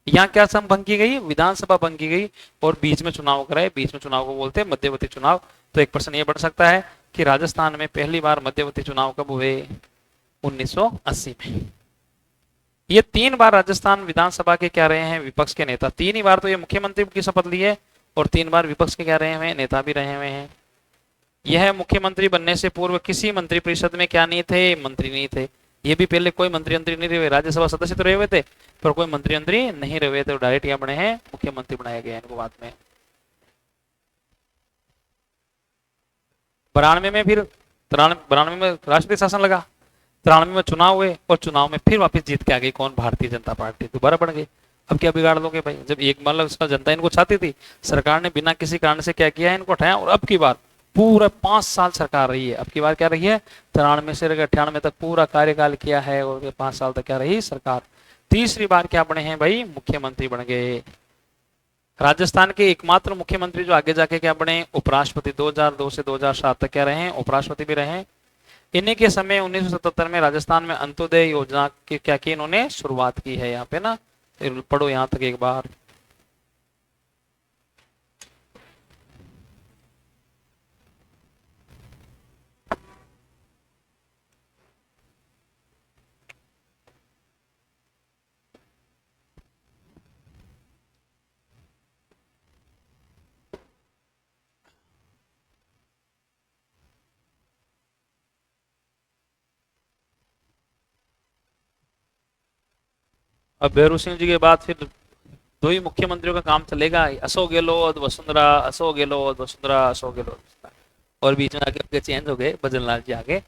यहाँ क्या सम भंग की गई? विधानसभा भंग की गई, और बीच में चुनाव कराए। बीच में चुनाव को बोलते हैं मध्यवर्ती चुनाव। तो एक प्रश्न ये बढ़ सकता है कि राजस्थान में पहली बार मध्यवर्ती चुनाव कब हुए? 1980 में। ये 3 बार राजस्थान विधानसभा के क्या रहे हैं? विपक्ष के नेता। 3 ही बार तो ये मुख्यमंत्री की शपथ ली है, और 3 बार विपक्ष के क्या रहे हुए? नेता भी रहे हुए हैं। यह मुख्यमंत्री बनने से पूर्व किसी मंत्रिपरिषद में क्या नहीं थे? मंत्री नहीं थे। ये भी पहले कोई मंत्री नहीं रहे हुए, राज्यसभा सदस्य तो रहे हुए थे, पर कोई मंत्री नहीं रहे हुए थे। डायरेक्ट यहाँ बने हैं, मुख्यमंत्री बनाया गया इनको बाद में। 92 में फिर 92 में राष्ट्रपति शासन लगा, 93 में चुनाव हुए, और चुनाव में फिर वापस जीत के आ गई कौन? भारतीय जनता पार्टी। दोबारा बढ़ गई। अब क्या बिगाड़ लोगे भाई? जब एक बार जनता इनको चाहती थी, सरकार ने बिना किसी कारण से क्या किया है? इनको हटाया। और अब की बार पूरा 5 साल सरकार रही है। अब की बार क्या रही है? 93 से 98 तक पूरा कार्यकाल किया है, और 5 साल तक क्या रही सरकार। तीसरी बार क्या बने हैं भाई? मुख्यमंत्री बन गए। राजस्थान के एकमात्र मुख्यमंत्री जो आगे जाके क्या बने? उपराष्ट्रपति। 2002 से 2007 तक क्या रहे? उपराष्ट्रपति भी रहे। इन्हीं के समय 1977 में राजस्थान में अंत्योदय योजना की क्या की इन्होंने? शुरुआत की है। यहाँ पे ना पढ़ो यहाँ तक एक बार। अब भैरू सिंह जी के बाद फिर दो ही मुख्यमंत्रियों का काम चलेगा, अशोक गहलोत वसुंधरा, अशोक गहलोत वसुंधरा, अशोक गहलोत, और बीच में आगे चेंज हो गए, भजन लाल जी आगे,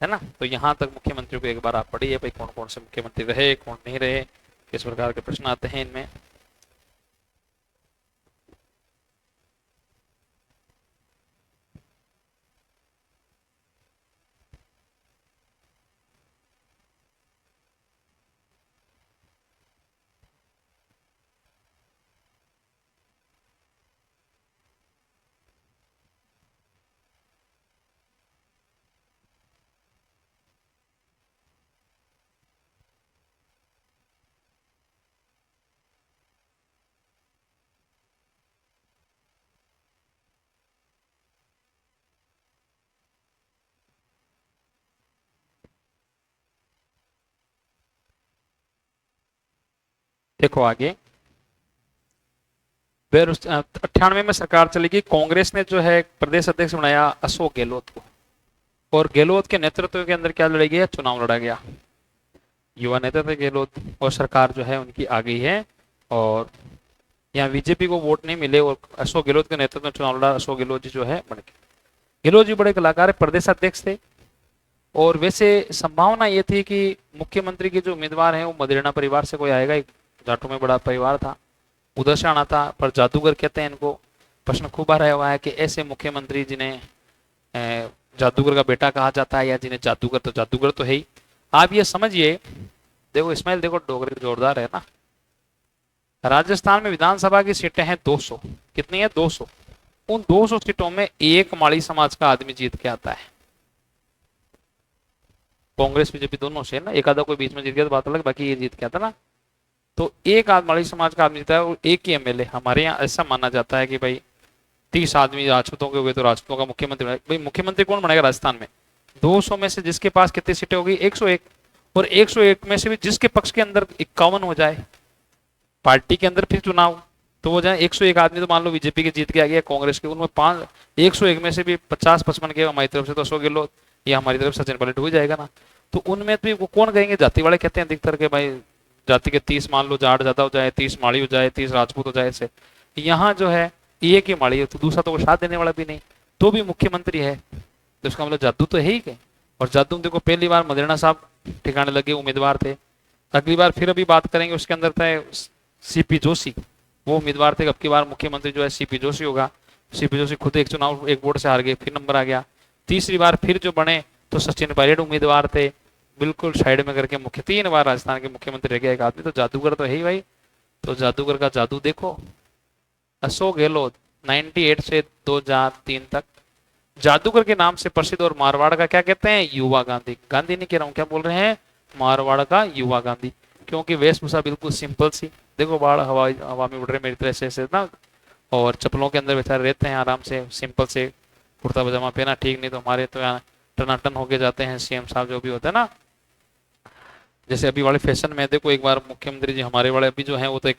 है ना। तो यहाँ तक मुख्यमंत्रियों को एक बार आप पढ़िए भाई, कौन कौन से मुख्यमंत्री रहे, कौन नहीं रहे, किस प्रकार के प्रश्न आते हैं इनमें। देखो आगे, 98 में सरकार चलेगी, कांग्रेस ने जो है प्रदेश अध्यक्ष बनाया अशोक गहलोत को, और गहलोत के नेतृत्व के अंदर क्या लड़ा गया, चुनाव लड़ा गया। युवा नेता थे गहलोत, और सरकार जो है उनकी आ गई है, और यहाँ बीजेपी को वोट नहीं मिले, और अशोक गहलोत के नेतृत्व में चुनाव लड़ा, अशोक गहलोत जी जो है बन गए। गहलोत जी बड़े कलाकार है, प्रदेश अध्यक्ष थे, और वैसे संभावना ये थी कि मुख्यमंत्री के जो उम्मीदवार हैं वो मदेरणा परिवार से कोई आएगा, एक जाटों में बड़ा परिवार था, उधर से आना था। पर जादूगर कहते हैं इनको, प्रश्न खूब आया हुआ है कि ऐसे मुख्यमंत्री जिन्हें जादूगर का बेटा कहा जाता है, या जिन्हें जादूगर तो है ही। आप ये समझिए, देखो इस्माइल, देखो डोगरी जोरदार है ना। राजस्थान में विधानसभा की सीटें हैं 200, कितनी है 200, उन 200 सीटों में एक माड़ी समाज का आदमी जीत के आता है। कांग्रेस बीजेपी दोनों से ना, एक आधा कोई बीच में जीत गया तो बात अलग, बाकी ये जीत के आता ना। तो एक माड़ी समाज का आदमी जीता है, और एक ही एमएलए। हमारे यहाँ ऐसा माना जाता है कि भाई 30 आदमी राजपूतों के हुए तो राजपूतों का मुख्यमंत्री बनेगा। भाई मुख्यमंत्री कौन बनेगा राजस्थान में, 200 में से जिसके पास कितनी सीटें होगी, 101, और 101 में से भी जिसके पक्ष के अंदर 51 हो जाए, पार्टी के अंदर फिर चुनाव तो हो जाए 101 आदमी, तो मान लो बीजेपी के जीत के आ गया, कांग्रेस के उनमें 101 में से भी 50-55 के हमारी तरफ से, तो अशोक गहलोत, या हमारी तरफ सचिन पायलट हो जाएगा ना। तो उनमें भी वो कौन कहेंगे, जाति वाले कहते हैं अधिकतर के भाई जाति के 30 मान लो जाट ज्यादा हो जाए, 30 माड़ी हो जाए, 30 राजपूत हो जाए, ऐसे। यहाँ जो है एक ही माड़ी है, तो दूसरा तो वो साथ देने वाला भी नहीं, तो भी मुख्यमंत्री है, तो इसका मतलब जादू तो है ही के। और जादू देखो पहली बार मदेरणा साहब ठिकाने लगे, उम्मीदवार थे। अगली बार फिर अभी बात करेंगे, उसके अंदर थे सीपी जोशी, वो उम्मीदवार थे। अब की बार मुख्यमंत्री जो है सीपी जोशी होगा। सीपी जोशी खुद एक चुनाव एक वोट से हार गए, फिर नंबर आ गया। तीसरी बार फिर जो बने तो सचिन पायलट उम्मीदवार थे, बिल्कुल साइड में करके मुख्य 3 बार राजस्थान के मुख्यमंत्री रह गया एक आदमी, तो जादूगर तो है ही भाई। तो जादूगर का जादू देखो। अशोक गहलोत 98 से 2003 तक जादूगर के नाम से प्रसिद्ध, और मारवाड़ का क्या कहते हैं, युवा गांधी। गांधी नहीं कह रहा हूं, क्या बोल रहे हैं, मारवाड़ का युवा गांधी, क्योंकि वेशभूषा बिल्कुल सिंपल सी, देखो बाढ़ हवा में उड़ रहे मेरी तरह से ना, और चप्पलों के अंदर बेचारे रहते हैं आराम से, सिंपल से कुर्ता पजामा पहना, ठीक नहीं तो हमारे तो यहाँ टनाटन होके जाते हैं सीएम साहब जो भी होते हैं ना। जैसे अभी वाले फैशन में देखो, एक बार मुख्यमंत्री जी हमारे वाले अभी जो है वो तो एक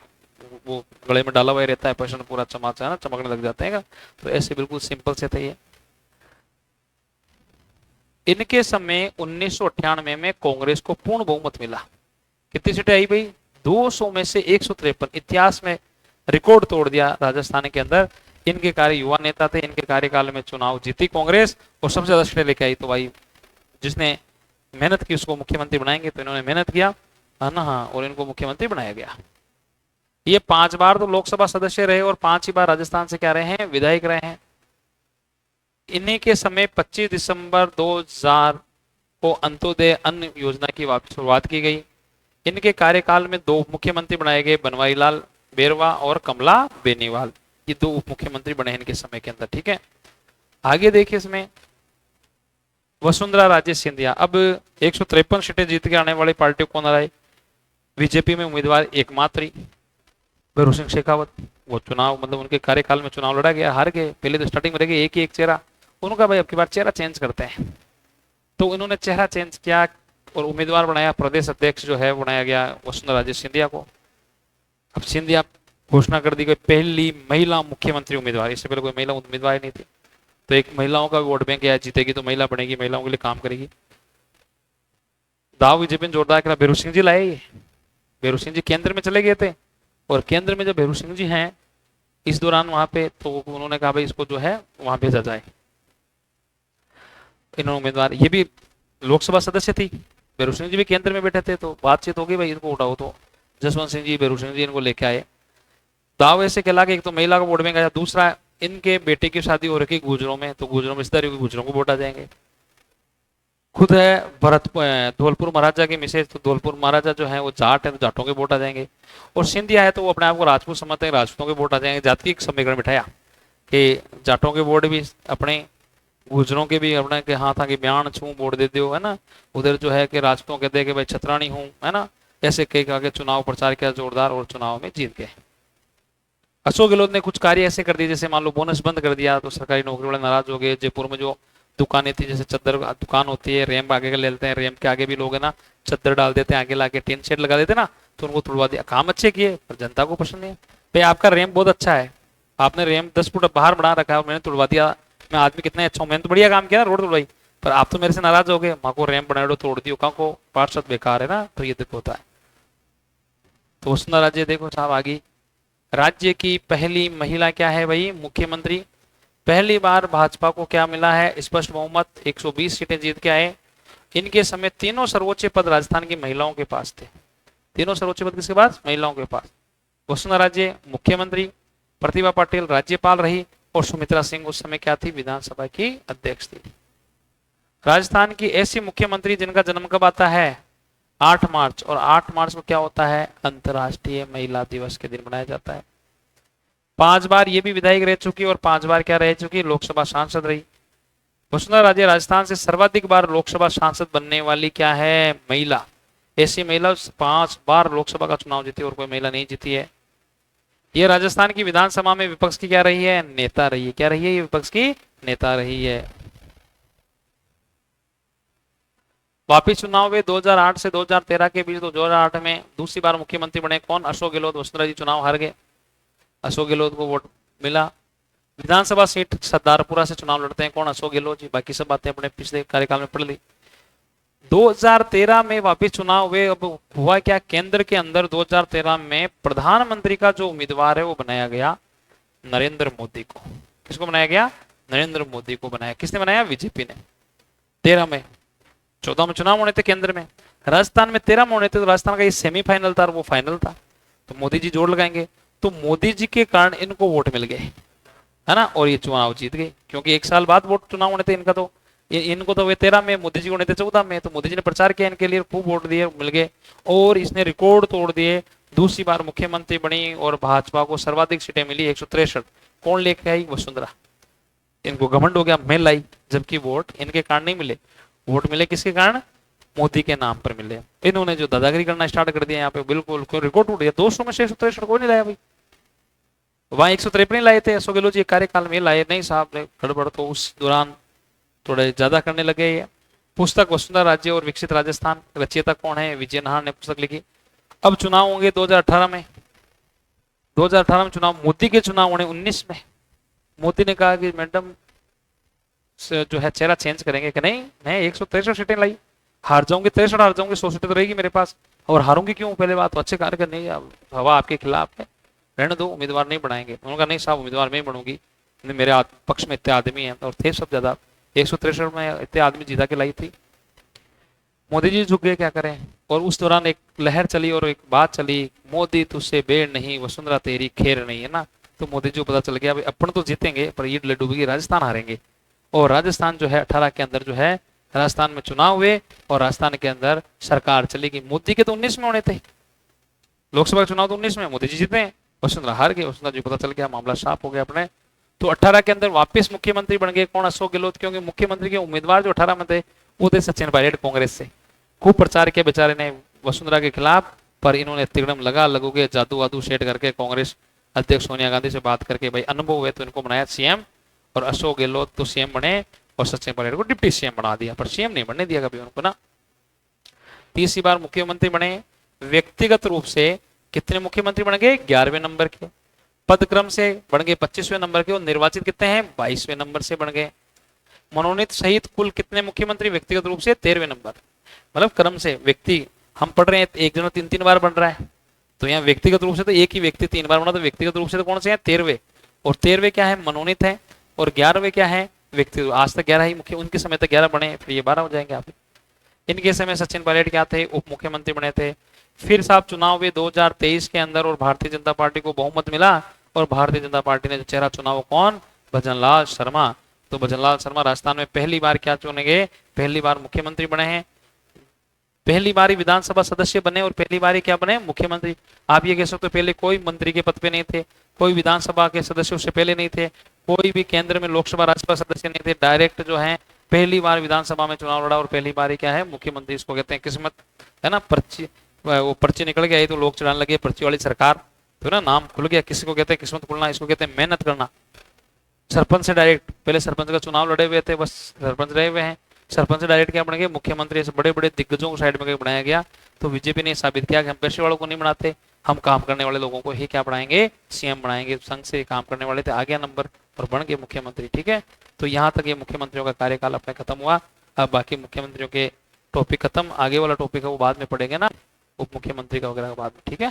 वो गले में डाला हुआ रहता है, फैशन पूरा चमाचा है ना, चमकने लग जाते हैं। तो ऐसे बिल्कुल सिंपल से थे ये। इनके समय 1998 में कांग्रेस को पूर्ण बहुमत मिला। कितनी सीटें आई भाई, 200 में से 153। इतिहास में रिकॉर्ड तोड़ दिया राजस्थान के अंदर। इनके कार्य युवा नेता थे, इनके कार्यकाल में चुनाव जीती कांग्रेस, और सबसे ज्यादा सीटें लेके आई। तो भाई जिसने मेहनत की उसको मुख्यमंत्री बनाएंगे, तो इन्होंने मेहनत किया है ना, हाँ, और इनको मुख्यमंत्री बनाया गया। ये 5 बार तो लोकसभा सदस्य रहे, और 5 ही बार राजस्थान से क्या रहे हैं, विधायक रहे हैं। इन्हीं के समय 25 दिसंबर 2000 को अंत्योदय अन्न योजना की शुरुआत की गई। इनके कार्यकाल में 2 मुख्यमंत्री बनाए गए, बनवारी लाल बेरवा और कमला बेनीवाल। ये 2 उप मुख्यमंत्री बने इनके समय के अंदर, ठीक है। आगे देखिए, इसमें वसुंधरा राजे सिंधिया। अब 153 सीटें जीत के आने वाली पार्टी कौन रहा है, बीजेपी में उम्मीदवार एकमात्र भैरू सिंह शेखावत। वो चुनाव मतलब उनके कार्यकाल में चुनाव लड़ा गया, हार गए। पहले तो स्टार्टिंग में रह गए एक ही एक चेहरा, उनका भाई अब की बार चेहरा चेंज करते हैं, तो इन्होंने चेहरा चेंज किया, और उम्मीदवार बनाया, प्रदेश अध्यक्ष जो है बनाया गया वसुंधरा राजे सिंधिया को। अब सिंधिया घोषणा कर दी गई पहली महिला मुख्यमंत्री उम्मीदवार, इससे पहले कोई महिला उम्मीदवार नहीं थी। तो एक महिलाओं का वोट बैंक है, जीतेगी तो महिला बनेगी, महिलाओं के लिए काम करेगी। दाव बीजेपी ने जोरदार करा, भैरू सिंह जी लाए ये, भैरू सिंह जी केंद्र में चले गए थे, और केंद्र में जब भैरू सिंह जी हैं इस दौरान वहां पे, तो उन्होंने कहा भाई इसको जो है वहां भेजा जाए। इन्होंने उम्मीदवार, ये भी लोकसभा सदस्य थी, भैरू सिंह जी भी केंद्र में बैठे थे, तो बातचीत होगी भाई इनको उठाओ, तो जसवंत सिंह जी भैरू सिंह जी इनको लेके आए। दाव ऐसे कहला कि एक तो महिला को वोट में गया, दूसरा इनके बेटे की शादी हो रखी गुजरों में, तो गुजरों में रिश्तेदारी होगी, गुजरों को वोट आ जाएंगे। खुद है भरत धौलपुर महाराजा की मिसेज, तो धौलपुर महाराजा जो है वो जाट है, तो जाटों के वोट आ जाएंगे। और सिंधिया है तो वो अपने आप को राजपूत समझते हैं, राजपूतों के वोट आ जाएंगे। जाति एक समीकरण बिठाया कि जाटों के वोट भी अपने, गुजरों के भी अपने के हाथ आगे बयान छू वोट दे दो, है ना। उधर जो है कि राजपूतों के दे के भाई छतरानी हूँ, है ना। ऐसे कई आगे चुनाव प्रचार किया जोरदार, और चुनाव में जीत गए। अशोक गहलोत ने कुछ कार्य ऐसे कर दिए, जैसे मान लो बोनस बंद कर दिया तो सरकारी नौकरी वाले नाराज हो गए। जयपुर में जो दुकानें थी, जैसे चद्दर दुकान होती है, रैंप आगे का ले लेते हैं, रैंप के आगे भी लोग है ना चद्दर डाल देते हैं, आगे लाके टीन शेड लगा देते ना, तो उनको तुड़वा दिया। काम अच्छे किए पर जनता को पसंद नहीं। भाई आपका रैंप बहुत अच्छा है, आपने रैंप 10 फुट बाहर बढ़ा रखा है और मैंने तुड़वा दिया, मैं आदमी कितना अच्छा हूँ, मैंने तो बढ़िया काम किया रोड तुड़वाई, पर आप तो मेरे से नाराज हो गए, माँ को रैंप बना दो तोड़ दियो, कहाँ को पार्षद बेकार है ना, तो ये दिक्कत होता है। तो वसुंधरा राजे देखो साहब आगे, राज्य की पहली महिला क्या है भाई, मुख्यमंत्री। पहली बार भाजपा को क्या मिला है, स्पष्ट बहुमत, 120 सीटें जीत के आए। इनके समय तीनों सर्वोच्च पद राजस्थान की महिलाओं के पास थे। तीनों सर्वोच्च पद किसके पास, महिलाओं के पास। वसुंधरा राजे मुख्यमंत्री, प्रतिभा पाटिल राज्यपाल रही, और सुमित्रा सिंह उस समय क्या थी, विधानसभा की अध्यक्ष थी। राजस्थान की ऐसी मुख्यमंत्री जिनका जन्म कब आता है, 8 मार्च, और 8 मार्च को क्या होता है, अंतर्राष्ट्रीय महिला दिवस के दिन मनाया जाता है। 5 बार ये भी विधायक रह चुकी, और 5 बार क्या रह चुकी, लोकसभा सांसद रही। वसुंधरा राजे राजस्थान से सर्वाधिक बार लोकसभा सांसद बनने वाली क्या है, महिला। ऐसी महिला 5 बार लोकसभा का चुनाव जीती, और कोई महिला नहीं जीती है। ये राजस्थान की विधानसभा में विपक्ष की क्या रही है, नेता रही है। क्या रही है, ये विपक्ष की नेता रही है। वापिस चुनाव हुए 2008 से 2013 के बीच, तो 2008 में दूसरी बार मुख्यमंत्री बने कौन, अशोक गहलोत। वसुंधरा जी चुनाव हार गए, अशोक गहलोत को वोट मिला। विधानसभा सीट सरदारपुरा से चुनाव लड़ते हैं कौन, अशोक गहलोत जी। बाकी सब बातें अपने पिछले कार्यकाल में पढ़ ली। 2013 में वापिस चुनाव हुए। अब हुआ क्या, केंद्र के अंदर 2013 में प्रधानमंत्री का जो उम्मीदवार है वो बनाया गया नरेंद्र मोदी को। किसको बनाया गया, नरेंद्र मोदी को बनाया। किसने बनाया, बीजेपी ने। 13 में, 14 में चुनाव होने थे केंद्र में, राजस्थान में 13 में होने थे, तो राजस्थान का ये सेमीफाइनल था और वो फाइनल था, तो मोदी जी जोड़ लगाएंगे। तो मोदी जी के कारण इनको वोट मिल गए, है ना, और ये चुनाव जीत गए। क्योंकि 1 साल बाद वोट चुनाव होने थे इनका, तो इनको तो वे 13 में, मोदी जी को होने थे 14 में, तो मोदी जी ने प्रचार किया इनके लिए, खूब वोट दिए, मिल गए, और इसने रिकॉर्ड तोड़ दिए। दूसरी बार मुख्यमंत्री बनी और भाजपा को सर्वाधिक सीटें मिली, 163। कौन लेके आई, वसुंधरा। इनको घमंड हो गया, मैं लाई, जबकि वोट इनके कारण नहीं मिले, वोट मिले किसके कारण, मोदी के नाम पर मिले। इन्होंने जो दादागिरी करना स्टार्ट कर दिया यहाँ पे, बिल्कुल रिकॉर्ड टूट गया। 200 में से 163 कोई नहीं लाया भाई, वहां 153 लाए थे अशोक गहलोत जी कार्यकाल में, लाए नहीं साहब ने, गड़बड़ तो उस दौरान थोड़े ज्यादा करने लगे। ये पुस्तक वसुंधरा राज्य और विकसित राजस्थान, रचयिता कौन है, विजय नाहर ने पुस्तक लिखी। अब चुनाव होंगे 2018 में। 2018 में चुनाव, मोदी के चुनाव होने 19 में। मोदी ने कहा कि मैडम जो है चेहरा चेंज करेंगे, कि नहीं, मैं 163 सीटें लाई, हार जाऊंगी 63, हार जाऊंगी 100 सीटें तो रहेगी मेरे पास, और हारूंगी क्यों, पहले बात तो अच्छे कार्य करने, हवा आपके खिलाफ है, रहने दो, उम्मीदवार नहीं बनाएंगे। उन्होंने कहा नहीं साहब, उम्मीदवार मैं बनूंगी, मेरे पक्ष में इतने आदमी हैं, और थे सब ज्यादा, 163 में इतने आदमी जीता के लाई थी। मोदी जी झुक गए, क्या करें। और उस दौरान एक लहर चली और एक बात चली, मोदी तुझसे बेड़ नहीं, वसुंधरा तेरी खेर नहीं, है ना। तो मोदी जी को पता चल गया भाई अपन तो जीतेंगे, पर ये डूबेगी, राजस्थान हारेंगे। और राजस्थान जो है 18 के अंदर जो है, राजस्थान में चुनाव हुए और राजस्थान के अंदर सरकार चलेगी। मोदी के तो 19 में होने थे, लोकसभा चुनाव तो 19 में, मोदी जी जीते, वसुंधरा हार गए। वसुंधरा जी पता चल गया, मामला साफ हो गया अपने। तो 18 के अंदर वापस मुख्यमंत्री बन गए कौन, अशोक गहलोत। क्योंकि मुख्यमंत्री के उम्मीदवार जो 18 में थे वो थे सचिन पायलट कांग्रेस से। खूब प्रचार किया बेचारे ने वसुंधरा के खिलाफ, पर इन्होंने तिगड़म लगा लगू के जादू वादू सेट करके कांग्रेस अध्यक्ष सोनिया गांधी से बात करके भाई अनुभव हुए, तो इनको बनाया सीएम, और अशोक गहलोत तो सीएम बने और सचिन पायलट को डिप्टी सीएम बना दिया, पर सीएम नहीं बनने दिया कभी उनको ना। तीसरी बार मुख्यमंत्री बने। व्यक्तिगत रूप से कितने मुख्यमंत्री बन गए, 11वें नंबर के। पद क्रम से बन गए 25वें नंबर के, और निर्वाचित कितने हैं, 22वें नंबर से बन गए। मनोनीत सहित कुल कितने मुख्यमंत्री व्यक्तिगत रूप से, 13वें नंबर। मतलब क्रम से व्यक्ति, हम पढ़ रहे हैं एक जन 3-3 बार बन रहा है, तो यहाँ व्यक्तिगत रूप से तो एक ही व्यक्ति 3 बार बना, तो व्यक्तिगत रूप से तो कौन से हैं 13वें, और 13वें क्या है मनोनीत है, और 11वें क्या है व्यक्ति। आज तक 11 ही मुख्य, उनके समय तक 11 बने, फिर ये 12 हो जाएंगे आप। इनके समय सचिन पायलट क्या थे, उप मुख्यमंत्री बने थे। फिर साहब चुनाव हुए 2023 के अंदर और भारतीय जनता पार्टी को बहुमत मिला, और भारतीय जनता पार्टी ने जो चेहरा चुना वो कौन, भजनलाल शर्मा। तो भजनलाल शर्मा राजस्थान में पहली बार क्या चुने गए, पहली बार मुख्यमंत्री बने हैं, पहली बार ही विधानसभा सदस्य बने और पहली बार ही क्या बने मुख्यमंत्री। आप ये कह सकते हो पहले कोई मंत्री के पद पे नहीं थे, कोई विधानसभा के सदस्य उससे पहले नहीं थे, कोई भी केंद्र में लोकसभा राज्यसभा सदस्य नहीं थे, डायरेक्ट जो है पहली बार विधानसभा में चुनाव लड़ा और पहली बार ही क्या है मुख्यमंत्री। इसको कहते हैं किस्मत, है ना। पर्ची, वो पर्ची निकल गया तो लोग चढ़ाने लगे पर्ची वाली सरकार, तो ना नाम खुल गया। किसी को कहते हैं किस्मत खुलना, इसको कहते हैं मेहनत करना। सरपंच से डायरेक्ट, पहले सरपंच का चुनाव लड़े हुए थे, बस सरपंच रहे हुए हैं, सरपंच से डायरेक्ट क्या बन गए मुख्यमंत्री। ऐसे बड़े बड़े दिग्गजों को साइड में बनाया गया। तो बीजेपी ने साबित किया कि हम पैसे वालों को नहीं बनाते, हम काम करने वाले लोगों को ही क्या बनाएंगे, सीएम बनाएंगे। संघ से काम करने वाले थे, आ गया नंबर और बन गए मुख्यमंत्री। ठीक है, तो यहाँ तक ये मुख्यमंत्रियों का कार्यकाल अपने खत्म हुआ। अब बाकी मुख्यमंत्रियों के टॉपिक खत्म, आगे वाला टॉपिक है वो बाद में पढ़ेंगे ना, उप मुख्यमंत्री का वगैरह बाद में। ठीक है।